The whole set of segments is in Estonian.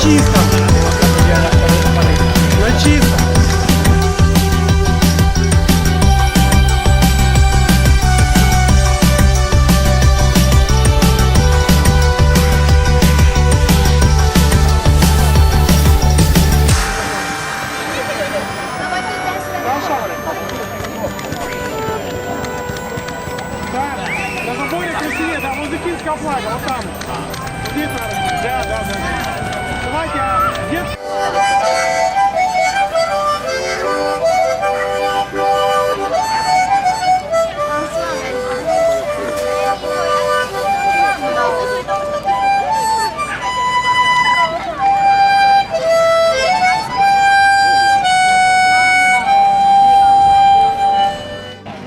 чисто. На чисто. На заборе красивее, да, возле финского флага, вот там. Здесь надо. Да. Давайте, где?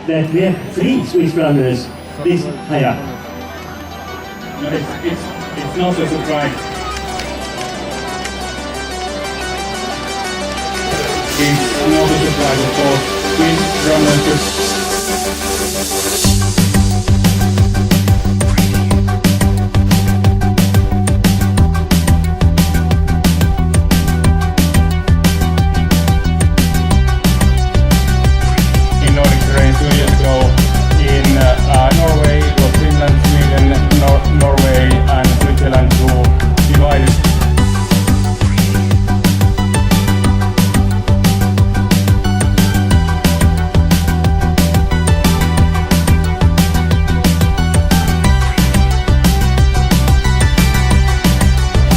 That we have 3 Swiss runners this high up. No, it's not a surprise. It's not a surprise, of course. Swiss runners. Norway, Finland, Sweden, Norway and Switzerland to divide it.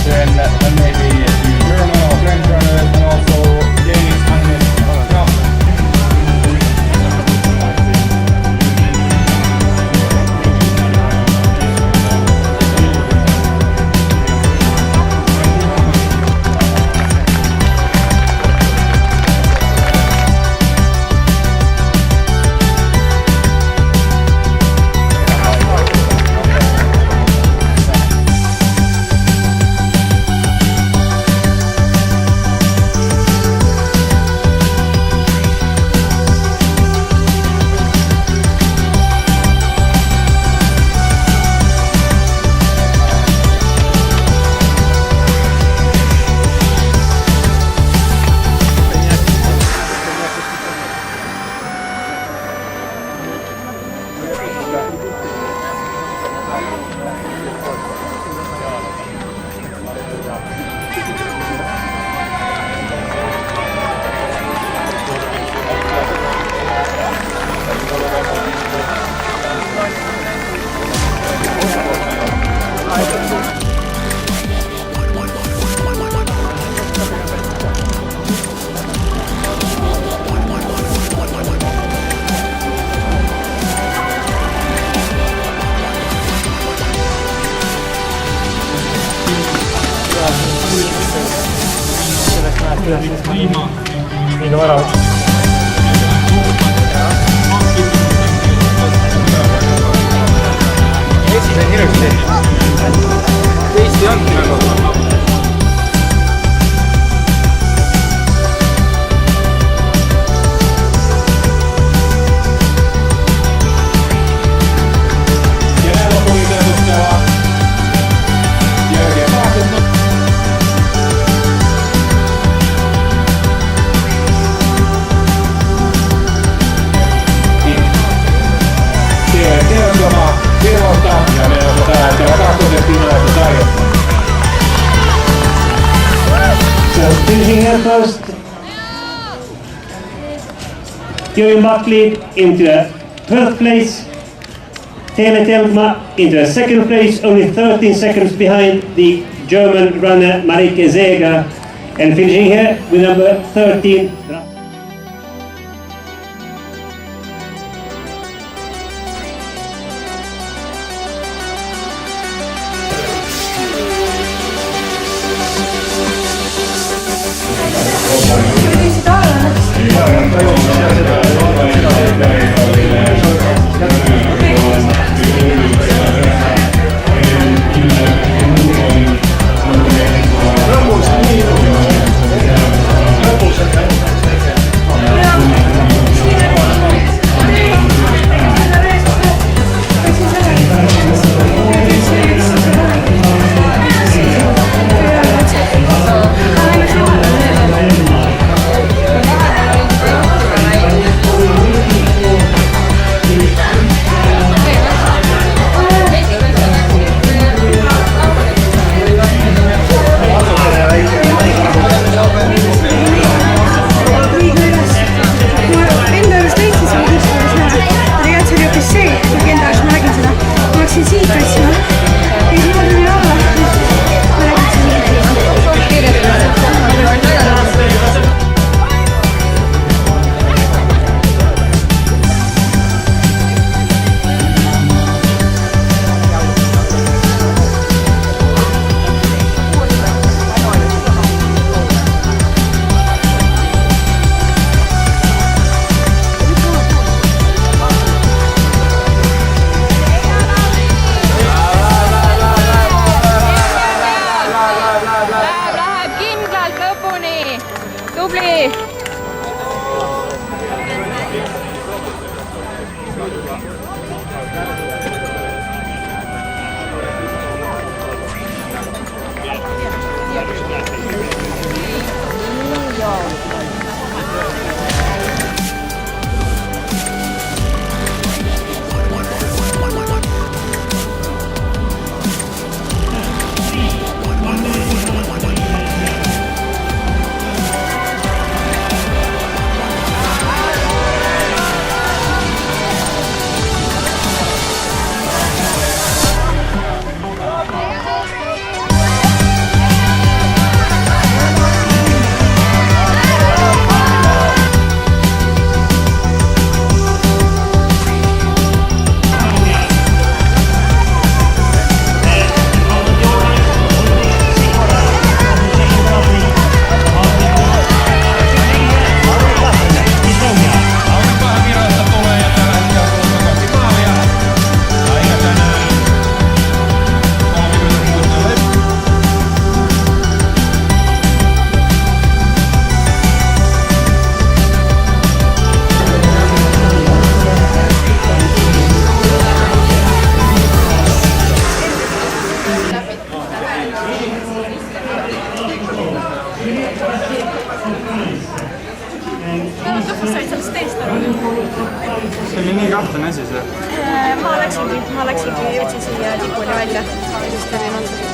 Then maybe German or French runners and also Danish and Viino ära. Eesti on ilusti. Eesti on nagu. So finishing here first, Jürgen Buckley into a 12th place, Tele Telma into a 2nd place, only 13 seconds behind the German runner Marike Seeger, and finishing here with number 13. Kas sa said sellest teest aru? See oli nii kahtlane asi see. Ma läksingi, jõudsin siia tipuni välja, sest oli natuke